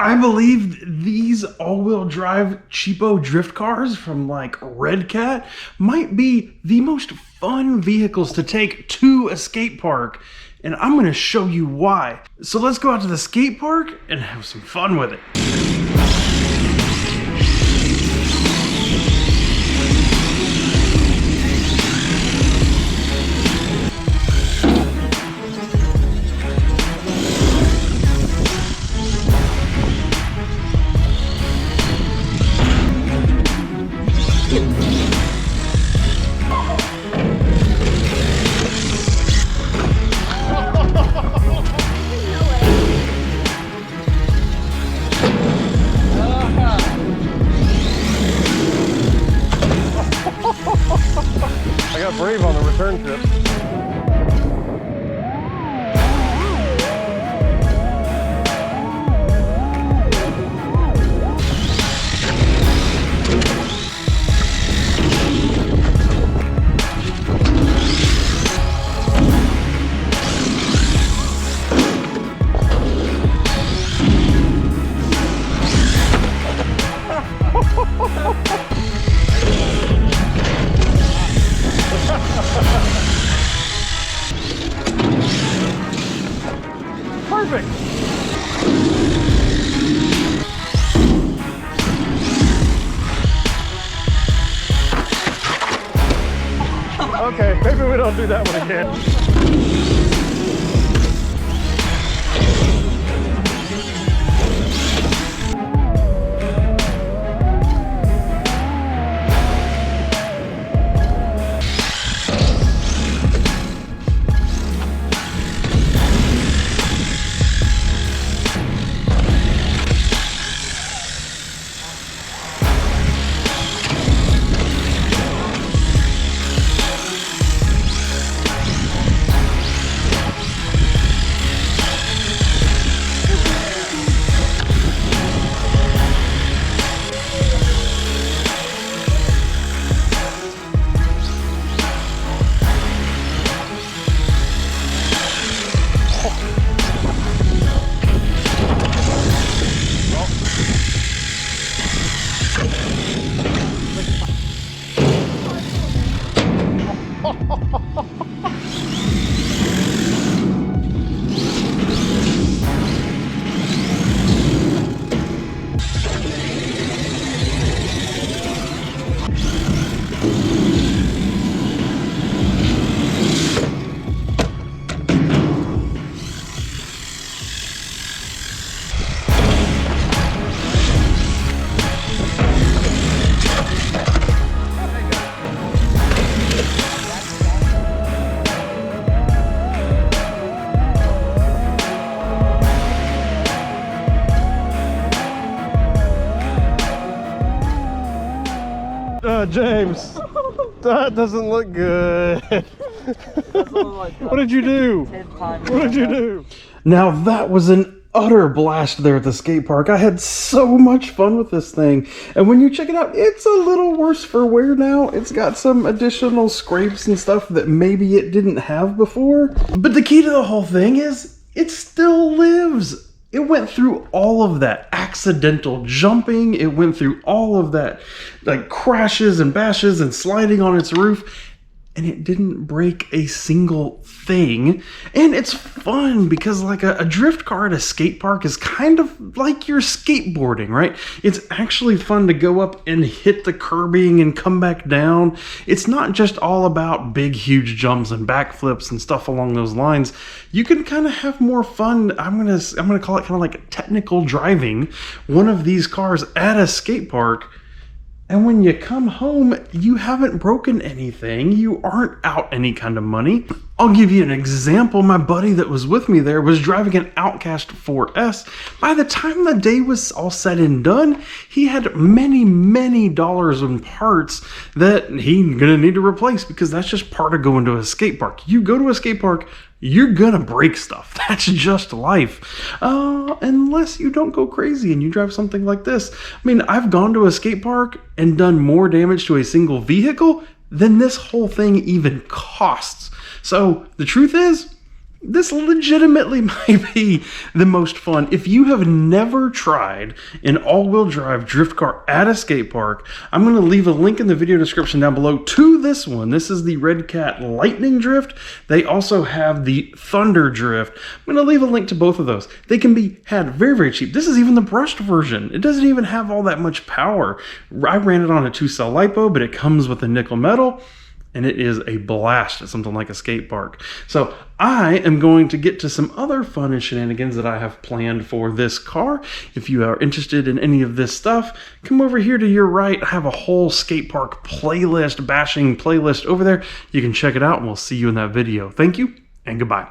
I believe these all-wheel drive cheapo drift cars from like Redcat might be the most fun vehicles to take to a skate park, and I'm going to show you why. So let's go out to the skate park and have some fun with it. I got brave on the return trip. Perfect. Okay, maybe we don't do that one again. James, that doesn't look good. What did you do? What did you do? Now that was an utter blast there at the skate park. I had so much fun with this thing. And when you check it out, it's a little worse for wear now. It's got some additional scrapes and stuff that maybe it didn't have before. But the key to the whole thing is it still lives. It went through all of that accidental jumping. It went through all of that like crashes and bashes and sliding on its roof. And it didn't break a single thing. And it's fun because like a drift car at a skate park is kind of like you're skateboarding, right? It's actually fun to go up and hit the curbing and come back down. It's not just all about big, huge jumps and backflips and stuff along those lines. You can kind of have more fun. I'm gonna call it kind of like technical driving one of these cars at a skate park. And when you come home, you haven't broken anything. You aren't out any kind of money. I'll give you an example. My buddy that was with me there was driving an Outcast 4S. By the time the day was all said and done, he had many, many dollars in parts that he's gonna need to replace because that's just part of going to a skate park. You go to a skate park, you're gonna break stuff. That's just life. Unless you don't go crazy and you drive something like this. I mean, I've gone to a skate park and done more damage to a single vehicle than this whole thing even costs. So the truth is, this legitimately might be the most fun. If you have never tried an all-wheel drive drift car at a skate park, I'm going to leave a link in the video description down below to this one. This is the Redcat Lightning Drift. They also have the Thunder Drift. I'm going to leave a link to both of those. They can be had very, very cheap. This is even the brushed version. It doesn't even have all that much power. I ran it on a 2-cell LiPo, but it comes with a nickel metal. And it is a blast at something like a skate park. So I am going to get to some other fun and shenanigans that I have planned for this car. If you are interested in any of this stuff, come over here to your right. I have a whole skate park playlist, bashing playlist over there. You can check it out and we'll see you in that video. Thank you and goodbye.